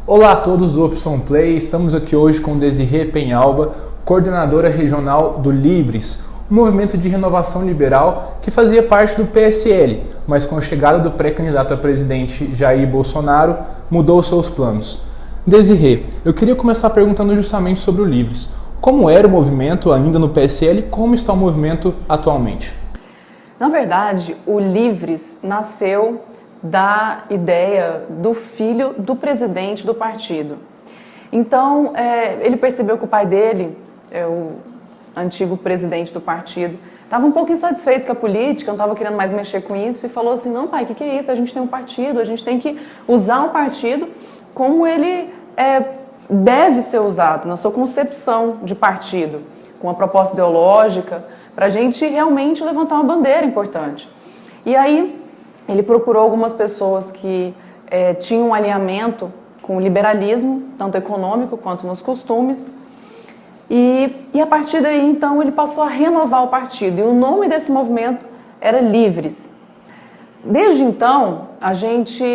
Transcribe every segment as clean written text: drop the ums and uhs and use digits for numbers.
Olá a todos do Opção Play, estamos aqui hoje com Desirê Penhalba, coordenadora regional do Livres, um movimento de renovação liberal que fazia parte do PSL, mas com a chegada do pré-candidato a presidente Jair Bolsonaro, mudou seus planos. Desirê, eu queria começar perguntando justamente sobre o Livres. Como era o movimento ainda no PSL e como está o movimento atualmente? Na verdade, o Livres nasceu da ideia do filho do presidente do partido. Então, ele percebeu que o pai dele, o antigo presidente do partido, estava um pouco insatisfeito com a política, não estava querendo mais mexer com isso e falou assim, não pai, o que é isso? A gente tem um partido, a gente tem que usar o partido como ele deve ser usado, na sua concepção de partido, com uma proposta ideológica, para a gente realmente levantar uma bandeira importante. E aí, ele procurou algumas pessoas que tinham um alinhamento com o liberalismo, tanto econômico quanto nos costumes. E a partir daí, então, ele passou a renovar o partido. E o nome desse movimento era Livres. Desde então, a gente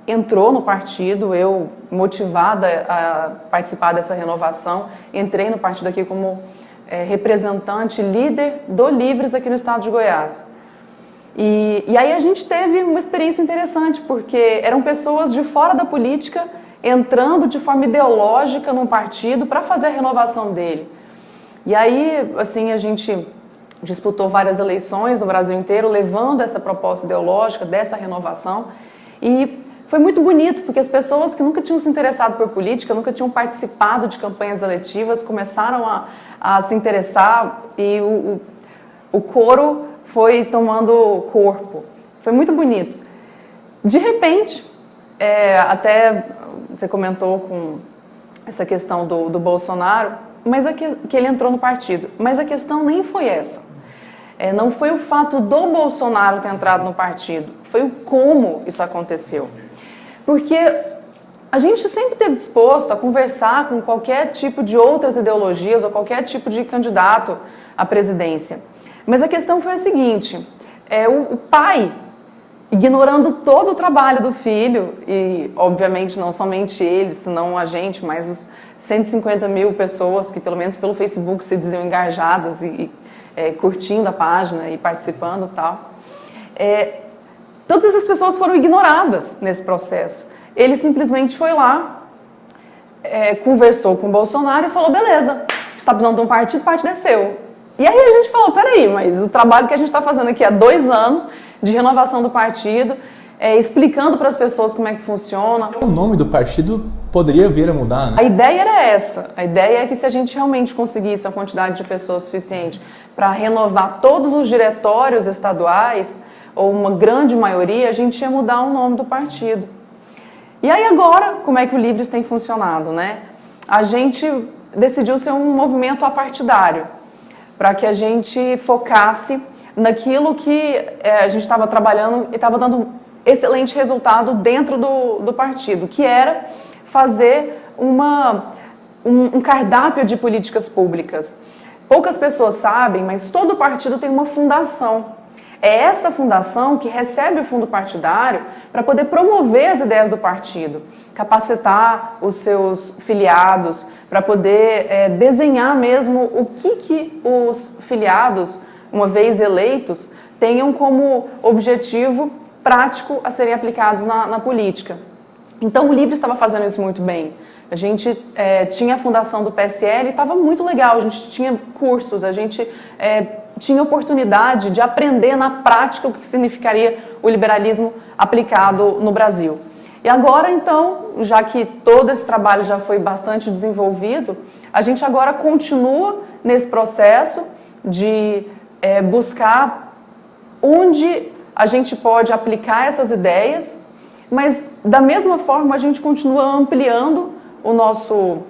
entrou no partido, eu, motivada a participar dessa renovação, entrei no partido aqui como representante, líder do Livres aqui no estado de Goiás. E aí a gente teve uma experiência interessante, porque eram pessoas de fora da política entrando de forma ideológica num partido para fazer a renovação dele. E aí, assim, a gente disputou várias eleições no Brasil inteiro, levando essa proposta ideológica, dessa renovação. E foi muito bonito, porque as pessoas que nunca tinham se interessado por política, nunca tinham participado de campanhas eletivas, começaram a se interessar e o coro foi tomando corpo. Foi muito bonito. De repente, até você comentou com essa questão do Bolsonaro, mas que ele entrou no partido. Mas a questão nem foi essa. Não foi o fato do Bolsonaro ter entrado no partido, foi o como isso aconteceu. Porque a gente sempre esteve disposto a conversar com qualquer tipo de outras ideologias ou qualquer tipo de candidato à presidência. Mas a questão foi a seguinte, o pai, ignorando todo o trabalho do filho, e obviamente não somente ele, senão a gente, mas os 150 mil pessoas que pelo menos pelo Facebook se diziam engajadas e curtindo a página e participando e tal, todas essas pessoas foram ignoradas nesse processo. Ele simplesmente foi lá, conversou com o Bolsonaro e falou, beleza, você está precisando de um partido, o partido é seu. E aí a gente falou, peraí, mas o trabalho que a gente está fazendo aqui há 2 anos de renovação do partido, explicando para as pessoas como é que funciona. O nome do partido poderia vir a mudar, né? A ideia era essa. A ideia é que se a gente realmente conseguisse uma quantidade de pessoas suficiente para renovar todos os diretórios estaduais, ou uma grande maioria, a gente ia mudar o nome do partido. E aí agora, como é que o Livres tem funcionado, né? A gente decidiu ser um movimento apartidário, para que a gente focasse naquilo que a gente estava trabalhando e estava dando excelente resultado dentro do partido, que era fazer um cardápio de políticas públicas. Poucas pessoas sabem, mas todo partido tem uma fundação. É essa fundação que recebe o fundo partidário para poder promover as ideias do partido, capacitar os seus filiados, para poder desenhar mesmo o que os filiados, uma vez eleitos, tenham como objetivo prático a serem aplicados na política. Então o Livres estava fazendo isso muito bem. A gente tinha a fundação do PSL e estava muito legal, a gente tinha cursos, a gente tinha oportunidade de aprender na prática o que significaria o liberalismo aplicado no Brasil. E agora, então, já que todo esse trabalho já foi bastante desenvolvido, a gente agora continua nesse processo de buscar onde a gente pode aplicar essas ideias, mas da mesma forma a gente continua ampliando o nosso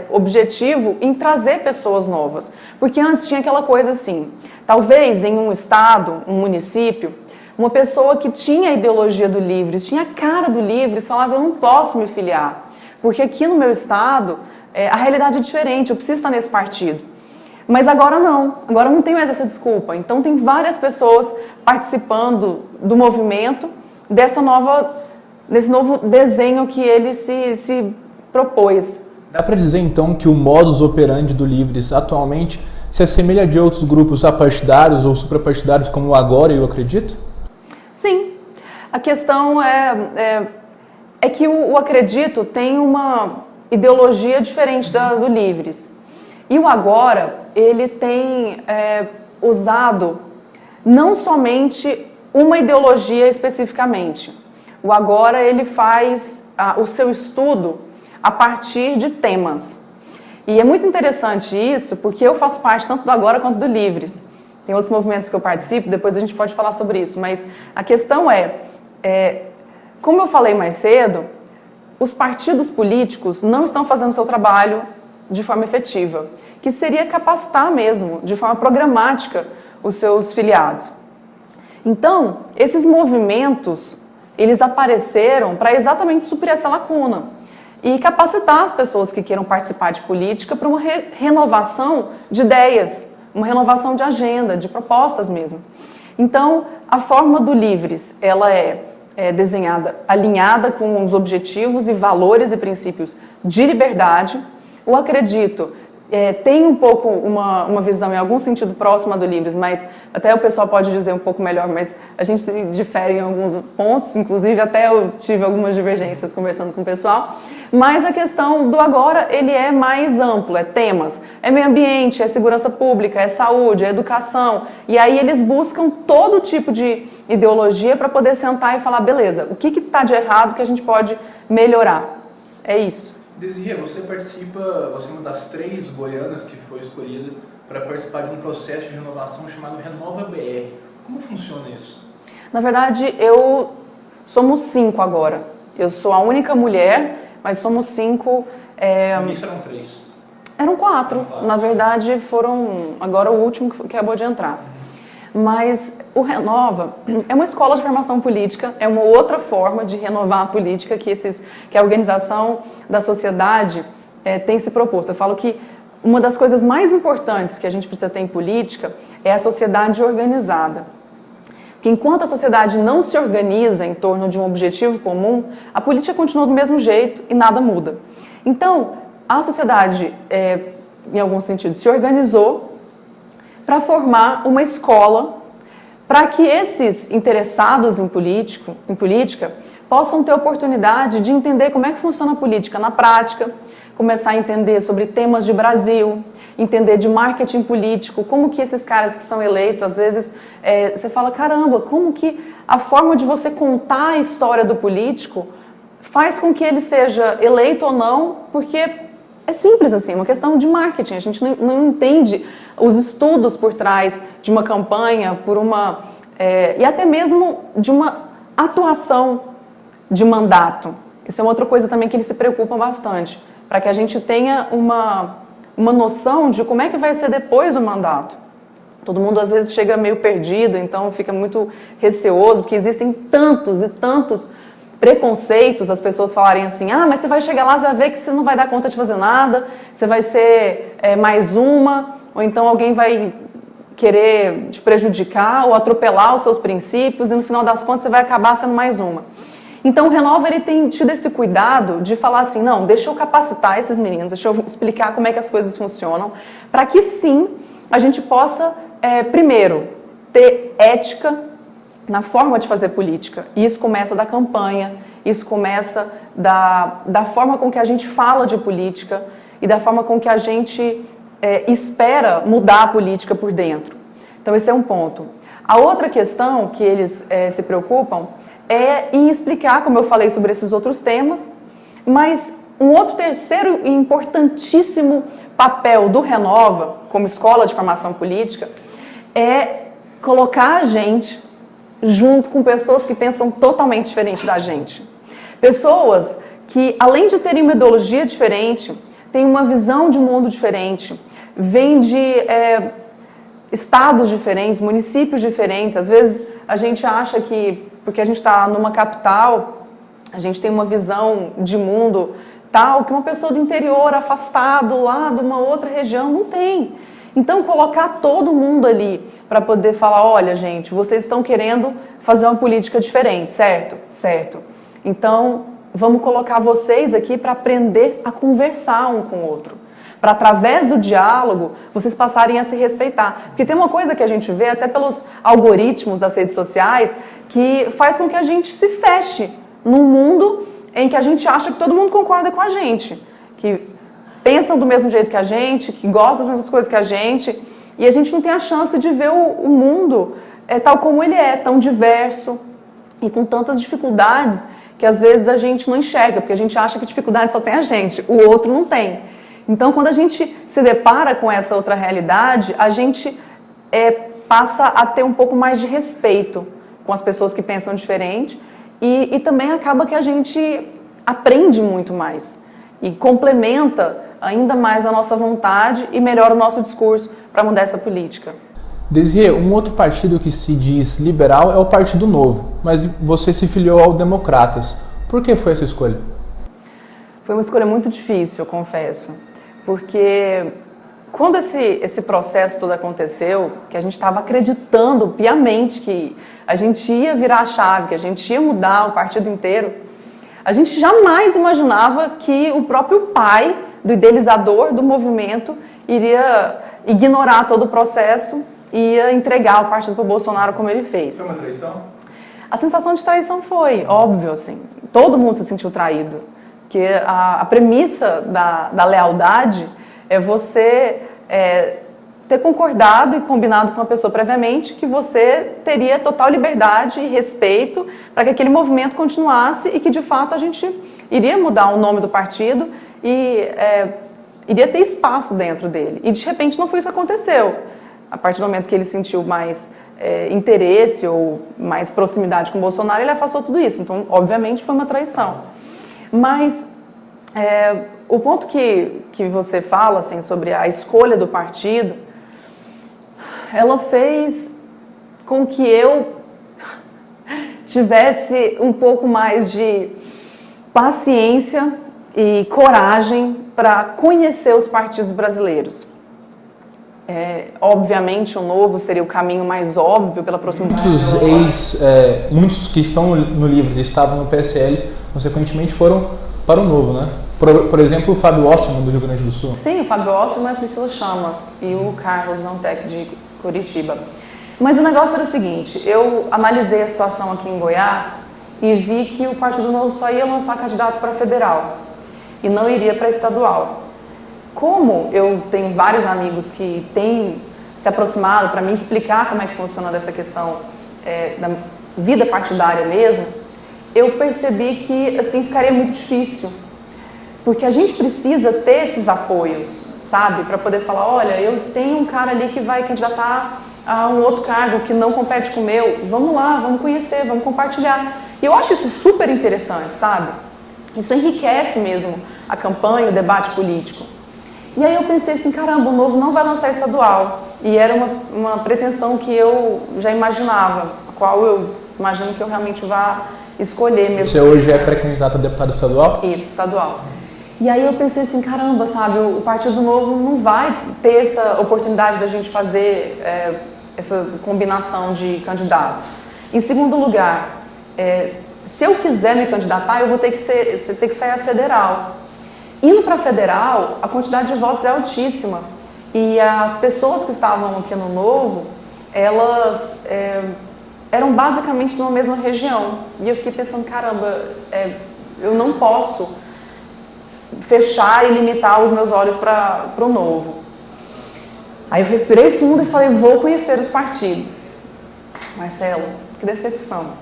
objetivo em trazer pessoas novas. Porque antes tinha aquela coisa assim, talvez em um estado, um município, uma pessoa que tinha a ideologia do Livres, tinha a cara do Livres, falava, eu não posso me filiar, porque aqui no meu estado a realidade é diferente, eu preciso estar nesse partido. Mas agora não tem mais essa desculpa. Então tem várias pessoas participando do movimento, dessa nova nesse novo desenho que ele se propôs. Dá para dizer então que o modus operandi do Livres atualmente se assemelha de outros grupos apartidários ou suprapartidários como o Agora e o Acredito? Sim. A questão é que o Acredito tem uma ideologia diferente do Livres. E o Agora, ele tem usado não somente uma ideologia especificamente. O Agora, ele faz o seu estudo a partir de temas. E é muito interessante isso, porque eu faço parte tanto do Agora quanto do Livres. Tem outros movimentos que eu participo, depois a gente pode falar sobre isso. Mas a questão como eu falei mais cedo, os partidos políticos não estão fazendo seu trabalho de forma efetiva, que seria capacitar mesmo, de forma programática, os seus filiados. Então, esses movimentos, eles apareceram para exatamente suprir essa lacuna e capacitar as pessoas que queiram participar de política para uma renovação de ideias, uma renovação de agenda, de propostas mesmo. Então, a forma do Livres, ela é desenhada, alinhada com os objetivos e valores e princípios de liberdade. O Acredito tem um pouco uma visão em algum sentido próxima do Livres, mas até o pessoal pode dizer um pouco melhor, mas a gente se difere em alguns pontos, inclusive até eu tive algumas divergências conversando com o pessoal, mas a questão do Agora, ele é mais amplo, é temas, é meio ambiente, é segurança pública, é saúde, é educação, e aí eles buscam todo tipo de ideologia para poder sentar e falar, beleza, o que está de errado que a gente pode melhorar? É isso. Desirê, você é uma das 3 goianas que foi escolhida para participar de um processo de renovação chamado Renova BR. Como funciona isso? Na verdade, somos 5 agora. Eu sou a única mulher, mas somos 5. No início eram 3. Eram 4. Na verdade, agora o último que acabou de entrar. Mas o Renova é uma escola de formação política, é uma outra forma de renovar a política que a organização da sociedade tem se proposto. Eu falo que uma das coisas mais importantes que a gente precisa ter em política é a sociedade organizada. Porque enquanto a sociedade não se organiza em torno de um objetivo comum, a política continua do mesmo jeito e nada muda. Então, a sociedade, em algum sentido, se organizou para formar uma escola para que esses interessados em política possam ter oportunidade de entender como é que funciona a política na prática, começar a entender sobre temas de Brasil, entender de marketing político, como que esses caras que são eleitos, às vezes você fala, caramba, como que a forma de você contar a história do político faz com que ele seja eleito ou não, porque é simples assim, é uma questão de marketing, a gente não entende os estudos por trás de uma campanha, e até mesmo de uma atuação de mandato. Isso é uma outra coisa também que eles se preocupam bastante, para que a gente tenha uma noção de como é que vai ser depois do mandato. Todo mundo às vezes chega meio perdido, então fica muito receoso, porque existem tantos e tantos preconceitos, as pessoas falarem assim, mas você vai chegar lá, você vai ver que você não vai dar conta de fazer nada, você vai ser mais uma, ou então alguém vai querer te prejudicar ou atropelar os seus princípios e no final das contas você vai acabar sendo mais uma. Então o Renova, ele tem tido esse cuidado de falar assim, não, deixa eu capacitar esses meninos, deixa eu explicar como é que as coisas funcionam, para que sim, a gente possa, primeiro, ter ética na forma de fazer política. E isso começa da campanha, isso começa da forma com que a gente fala de política e da forma com que a gente espera mudar a política por dentro. Então esse é um ponto. A outra questão que eles se preocupam é em explicar, como eu falei, sobre esses outros temas, mas um outro terceiro e importantíssimo papel do Renova, como escola de formação política, é colocar a gente junto com pessoas que pensam totalmente diferente da gente. Pessoas que, além de terem uma ideologia diferente, têm uma visão de mundo diferente, vêm de estados diferentes, municípios diferentes. Às vezes a gente acha que, porque a gente está numa capital, a gente tem uma visão de mundo tal que uma pessoa do interior, afastado lá de uma outra região, não tem. Então, colocar todo mundo ali para poder falar, olha, gente, vocês estão querendo fazer uma política diferente, certo? Certo. Então, vamos colocar vocês aqui para aprender a conversar um com o outro. Para, através do diálogo, vocês passarem a se respeitar. Porque tem uma coisa que a gente vê, até pelos algoritmos das redes sociais, que faz com que a gente se feche num mundo em que a gente acha que todo mundo concorda com a gente, que pensam do mesmo jeito que a gente, que gostam das mesmas coisas que a gente, e a gente não tem a chance de ver o mundo tal como ele é, tão diverso e com tantas dificuldades que às vezes a gente não enxerga, porque a gente acha que dificuldade só tem a gente, o outro não tem. Então, quando a gente se depara com essa outra realidade, a gente passa a ter um pouco mais de respeito com as pessoas que pensam diferente e também acaba que a gente aprende muito mais e complementa ainda mais a nossa vontade e melhora o nosso discurso para mudar essa política. Desirê, um outro partido que se diz liberal é o Partido Novo, mas você se filiou ao Democratas. Por que foi essa escolha? Foi uma escolha muito difícil, eu confesso, porque quando esse processo todo aconteceu, que a gente estava acreditando piamente que a gente ia virar a chave, que a gente ia mudar o partido inteiro, a gente jamais imaginava que o próprio pai do idealizador do movimento iria ignorar todo o processo e ia entregar o partido para o Bolsonaro como ele fez. Foi uma traição? A sensação de traição foi, óbvio, assim, todo mundo se sentiu traído, porque a premissa da lealdade é você ter concordado e combinado com a pessoa previamente que você teria total liberdade e respeito para que aquele movimento continuasse e que, de fato, a gente iria mudar o nome do partido e iria ter espaço dentro dele. E, de repente, não foi isso que aconteceu. A partir do momento que ele sentiu mais interesse ou mais proximidade com o Bolsonaro, ele afastou tudo isso. Então, obviamente, foi uma traição. Mas o ponto que você fala assim, sobre a escolha do partido, ela fez com que eu tivesse um pouco mais de paciência e coragem para conhecer os partidos brasileiros. Obviamente, o Novo seria o caminho mais óbvio pela proximidade. Muitos que estão no Livres e estavam no PSL, consequentemente foram para o Novo, né? Por exemplo, o Fábio Osterman, do Rio Grande do Sul. Sim, o Fábio Osterman e a Priscila Chamas e o Carlos Nantec de Curitiba. Mas o negócio era o seguinte, eu analisei a situação aqui em Goiás e vi que o Partido Novo só ia lançar candidato para federal e não iria para estadual. Como eu tenho vários amigos que têm se aproximado para me explicar como é que funciona dessa questão da vida partidária mesmo, eu percebi que assim ficaria muito difícil. Porque a gente precisa ter esses apoios, sabe? Para poder falar, olha, eu tenho um cara ali que vai candidatar a um outro cargo que não compete com o meu. Vamos lá, vamos conhecer, vamos compartilhar. E eu acho isso super interessante, sabe? Isso enriquece mesmo a campanha, o debate político. E aí eu pensei assim, caramba, o Novo não vai lançar estadual. E era uma pretensão que eu já imaginava, a qual eu imagino que eu realmente vá escolher mesmo. Você hoje é pré-candidata a deputada estadual? Isso, estadual. E aí eu pensei assim, caramba, sabe, o Partido Novo não vai ter essa oportunidade da gente fazer essa combinação de candidatos. Em segundo lugar, se eu quiser me candidatar, eu vou ter que sair a federal. Indo para a federal, a quantidade de votos é altíssima. E as pessoas que estavam aqui no Novo, elas eram basicamente de uma mesma região. E eu fiquei pensando, caramba, eu não posso fechar e limitar os meus olhos para o Novo. Aí eu respirei fundo e falei, vou conhecer os partidos. Marcelo, que decepção.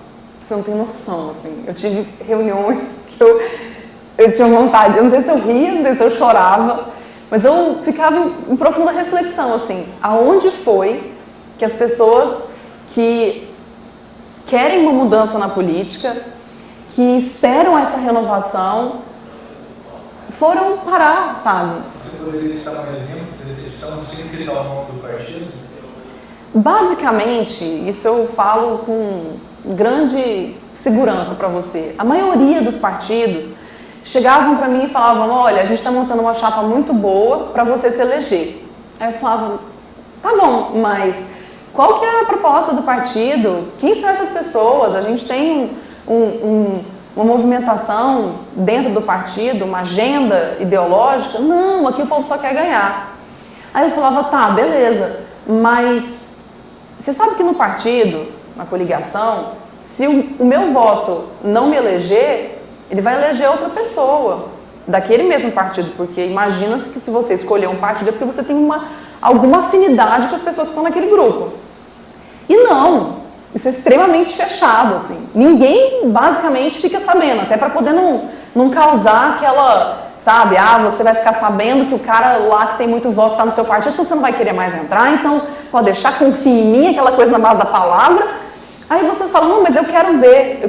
Você não tem noção, assim. Eu tive reuniões que eu tinha vontade, eu não sei se eu ria, não sei se eu chorava, mas eu ficava em profunda reflexão, assim, aonde foi que as pessoas que querem uma mudança na política, que esperam essa renovação, foram parar, sabe? Você poderia citar um exemplo de decepção sem citar o nome do partido? Basicamente, isso eu falo com grande segurança para você. A maioria dos partidos chegavam para mim e falavam, olha, a gente está montando uma chapa muito boa para você se eleger. Aí eu falava, tá bom, mas qual que é a proposta do partido? Quem são essas pessoas? A gente tem uma movimentação dentro do partido, uma agenda ideológica. Não, aqui o povo só quer ganhar. Aí eu falava, tá, beleza, mas você sabe que no partido, na coligação, se o meu voto não me eleger, ele vai eleger outra pessoa daquele mesmo partido, porque imagina-se que se você escolher um partido é porque você tem alguma afinidade com as pessoas que estão naquele grupo. E não, isso é extremamente fechado, assim. Ninguém basicamente fica sabendo, até para poder não causar aquela, sabe, você vai ficar sabendo que o cara lá que tem muito voto está no seu partido, então você não vai querer mais entrar, então pode deixar, confia em mim, aquela coisa na base da palavra. Aí você fala, não, mas eu quero ver.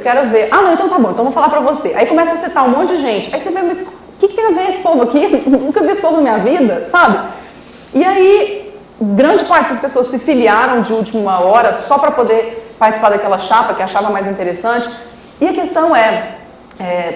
Ah, não, então tá bom, então vou falar pra você. Aí começa a citar um monte de gente. Aí você vê, mas o que tem a ver esse povo aqui? Nunca vi esse povo na minha vida, sabe? E aí, grande parte das pessoas se filiaram de última hora só para poder participar daquela chapa que achava mais interessante. E a questão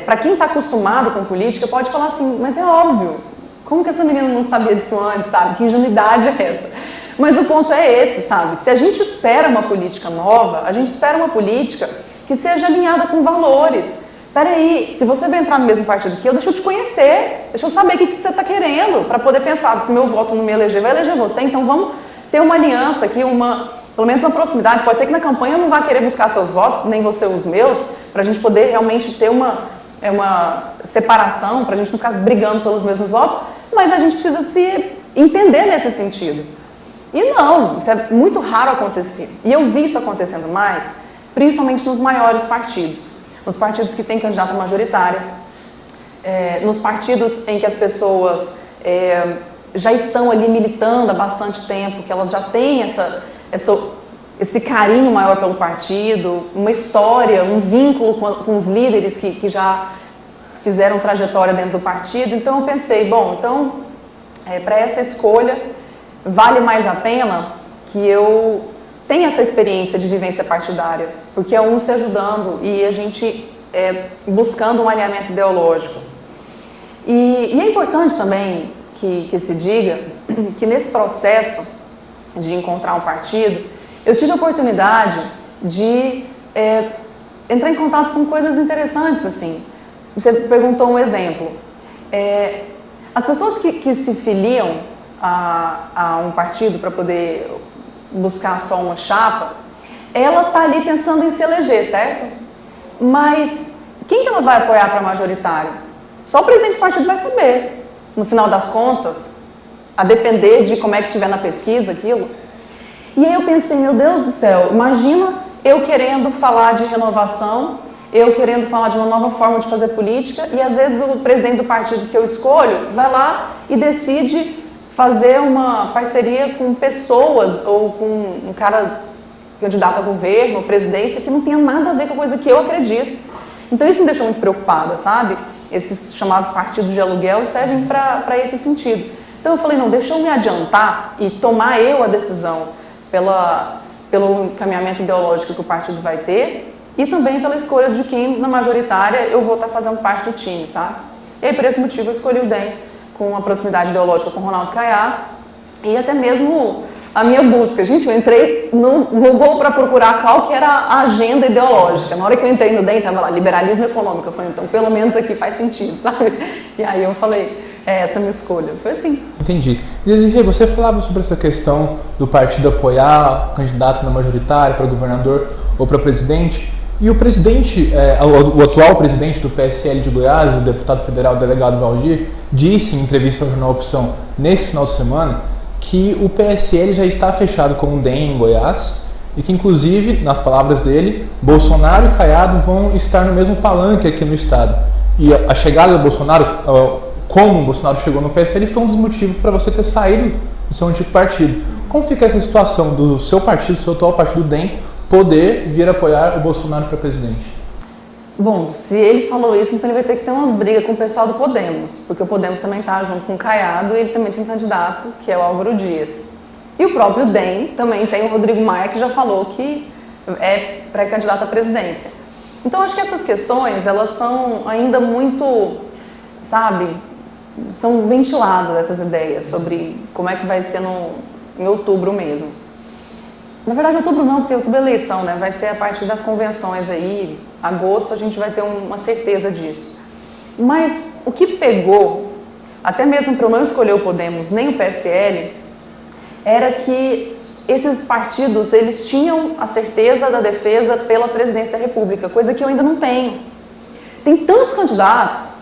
para quem está acostumado com política, pode falar assim, mas é óbvio, como que essa menina não sabia disso antes, sabe? Que ingenuidade é essa? Mas o ponto é esse, sabe? Se a gente espera uma política nova, a gente espera uma política que seja alinhada com valores. Peraí, se você vai entrar no mesmo partido que eu, deixa eu te conhecer, deixa eu saber o que você está querendo, para poder pensar, se meu voto não me eleger, vai eleger você, então vamos ter uma aliança aqui, pelo menos uma proximidade. Pode ser que na campanha eu não vá querer buscar seus votos, nem você os meus, para a gente poder realmente ter uma separação, para a gente não ficar brigando pelos mesmos votos, mas a gente precisa se entender nesse sentido. E não, isso é muito raro acontecer. E eu vi isso acontecendo mais, principalmente nos maiores partidos. Nos partidos que têm candidato majoritário, nos partidos em que as pessoas já estão ali militando há bastante tempo, que elas já têm esse carinho maior pelo partido, uma história, um vínculo com os líderes que já fizeram trajetória dentro do partido. Então eu pensei, bom, então para essa escolha vale mais a pena que eu tenha essa experiência de vivência partidária, porque é um se ajudando e a gente buscando um alinhamento ideológico. E é importante também que se diga que nesse processo de encontrar um partido, eu tive a oportunidade de entrar em contato com coisas interessantes, assim. Você perguntou um exemplo. As pessoas que se filiam a um partido para poder buscar só uma chapa, ela está ali pensando em se eleger, certo? Mas quem que ela vai apoiar para majoritário? Só o presidente do partido vai saber, no final das contas, a depender de como é que estiver na pesquisa aquilo. E aí eu pensei, meu Deus do céu, imagina eu querendo falar de renovação, eu querendo falar de uma nova forma de fazer política, e às vezes o presidente do partido que eu escolho vai lá e decide fazer uma parceria com pessoas ou com um cara candidato a governo ou presidência que não tenha nada a ver com a coisa que eu acredito. Então isso me deixou muito preocupada, sabe? Esses chamados partidos de aluguel servem para esse sentido. Então eu falei, não, deixa eu me adiantar e tomar eu a decisão pelo encaminhamento ideológico que o partido vai ter e também pela escolha de quem na majoritária eu vou estar fazendo parte do time, sabe? E aí por esse motivo eu escolhi o DEM, com a proximidade ideológica com o Ronaldo Caiado e até mesmo a minha busca. Gente, eu entrei no Google para procurar qual que era a agenda ideológica. Na hora que eu entrei no DEM, estava lá, liberalismo econômico. Eu falei, então pelo menos aqui faz sentido, sabe? E aí eu falei, essa é a minha escolha. Foi assim. Entendi. Desirê, você falava sobre essa questão do partido apoiar candidatos na majoritária para governador ou para presidente. E o presidente, o atual presidente do PSL de Goiás, o deputado federal delegado Valdir, disse em entrevista ao jornal Opção nesse final de semana que o PSL já está fechado com o DEM em Goiás e que, inclusive, nas palavras dele, Bolsonaro e Caiado vão estar no mesmo palanque aqui no estado. E a chegada do Bolsonaro, como o Bolsonaro chegou no PSL, foi um dos motivos para você ter saído do seu antigo partido. Como fica essa situação do seu partido, do seu atual partido, do DEM, poder vir apoiar o Bolsonaro para presidente? Bom, se ele falou isso, então ele vai ter que ter umas brigas com o pessoal do Podemos, porque o Podemos também está junto com o Caiado e ele também tem um candidato, que é o Álvaro Dias. E o próprio DEM também tem o Rodrigo Maia, que já falou que é pré-candidato à presidência. Então, acho que essas questões, elas são ainda muito, sabe, são ventiladas essas ideias sobre como é que vai ser em outubro mesmo. Na verdade, outubro não, porque outubro é eleição, né? Vai ser a partir das convenções aí, agosto a gente vai ter uma certeza disso. Mas o que pegou, até mesmo para eu não escolher o Podemos nem o PSL, era que esses partidos, eles tinham a certeza da defesa pela presidência da República, coisa que eu ainda não tenho. Tem tantos candidatos,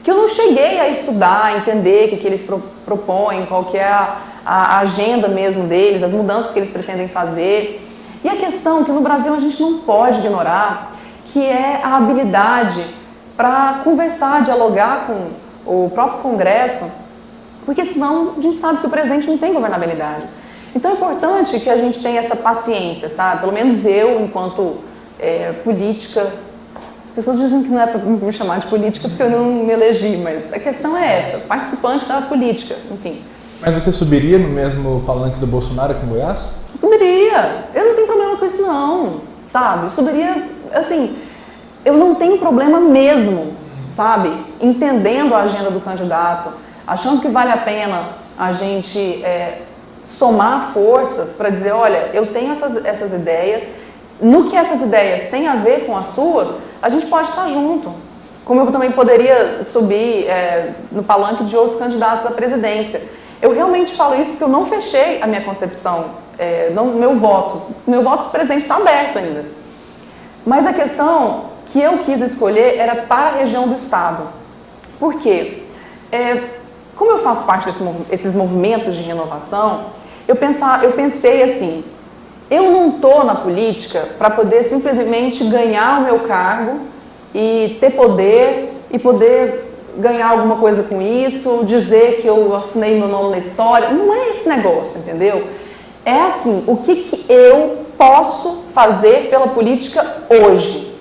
que eu não cheguei a estudar, a entender o que eles propõem, qual que é a agenda mesmo deles, as mudanças que eles pretendem fazer. E a questão que no Brasil a gente não pode ignorar, que é a habilidade para conversar, dialogar com o próprio Congresso, porque senão a gente sabe que o presidente não tem governabilidade. Então é importante que a gente tenha essa paciência, sabe? Pelo menos eu, enquanto política, as pessoas dizem que não é para me chamar de política porque eu não me elegi, mas a questão é essa, participante da política, enfim. Mas você subiria no mesmo palanque do Bolsonaro aqui em Goiás? Subiria, eu não tenho problema com isso não, sabe? Eu subiria, assim, eu não tenho problema mesmo, sabe? Entendendo a agenda do candidato, achando que vale a pena a gente somar forças para dizer, olha, eu tenho essas ideias, no que essas ideias têm a ver com as suas, a gente pode estar junto. Como eu também poderia subir no palanque de outros candidatos à presidência. Eu realmente falo isso porque eu não fechei a minha concepção, meu voto presidente está aberto ainda. Mas a questão que eu quis escolher era para a região do estado. Por quê? Como eu faço parte desses movimentos de renovação, eu pensei assim, eu não estou na política para poder simplesmente ganhar o meu cargo e ter poder e poder ganhar alguma coisa com isso, dizer que eu assinei meu nome na história. Não é esse negócio, entendeu? É assim, o que eu posso fazer pela política hoje?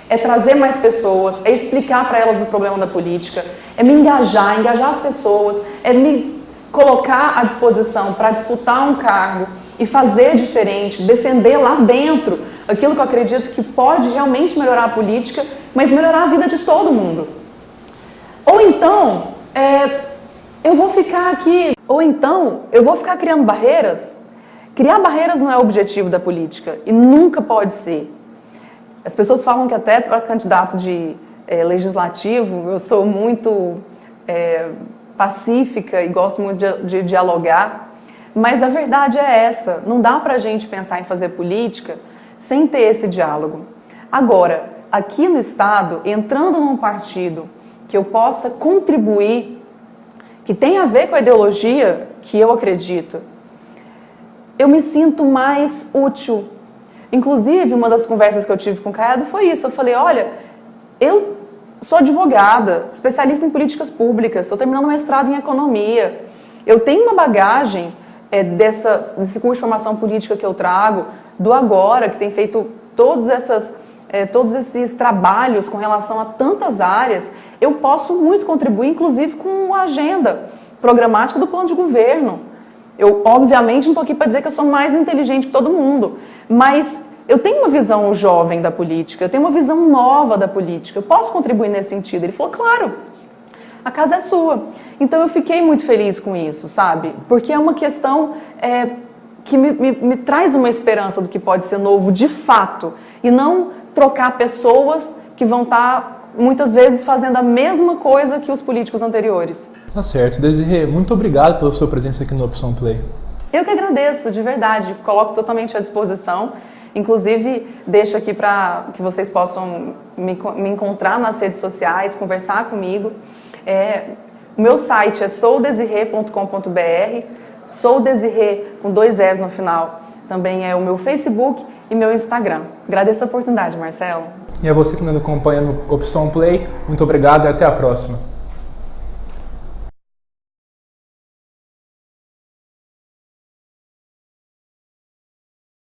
É trazer mais pessoas, é explicar para elas o problema da política, é me engajar as pessoas, é me colocar à disposição para disputar um cargo e fazer diferente, defender lá dentro aquilo que eu acredito que pode realmente melhorar a política, mas melhorar a vida de todo mundo. Ou então, eu vou ficar criando barreiras. Criar barreiras não é o objetivo da política e nunca pode ser. As pessoas falam que até para candidato de legislativo eu sou muito pacífica e gosto muito de dialogar, mas a verdade é essa, não dá para a gente pensar em fazer política sem ter esse diálogo. Agora, aqui no estado, entrando num partido que eu possa contribuir, que tem a ver com a ideologia que eu acredito, eu me sinto mais útil. Inclusive, uma das conversas que eu tive com o Caiado foi isso. Eu falei, olha, eu sou advogada, especialista em políticas públicas, estou terminando mestrado em economia. Eu tenho uma bagagem desse curso de formação política que eu trago, do Agora, que tem feito todos esses trabalhos com relação a tantas áreas. Eu posso muito contribuir, inclusive com a agenda programática do plano de governo. Eu, obviamente, não estou aqui para dizer que eu sou mais inteligente que todo mundo, mas eu tenho uma visão jovem da política, eu tenho uma visão nova da política, eu posso contribuir nesse sentido. Ele falou, claro, a casa é sua. Então eu fiquei muito feliz com isso, sabe? Porque é uma questão que me traz uma esperança do que pode ser novo de fato, e não trocar pessoas que vão estar, muitas vezes, fazendo a mesma coisa que os políticos anteriores. Tá certo. Desirê, muito obrigado pela sua presença aqui no Opção Play. Eu que agradeço, de verdade. Coloco totalmente à disposição. Inclusive, deixo aqui para que vocês possam me encontrar nas redes sociais, conversar comigo. O meu site é soudesirê.com.br, soudesirê com 2 Es no final. Também é o meu Facebook e meu Instagram. Agradeço a oportunidade, Marcelo. E a você que nos acompanha no Opção Play, muito obrigado e até a próxima.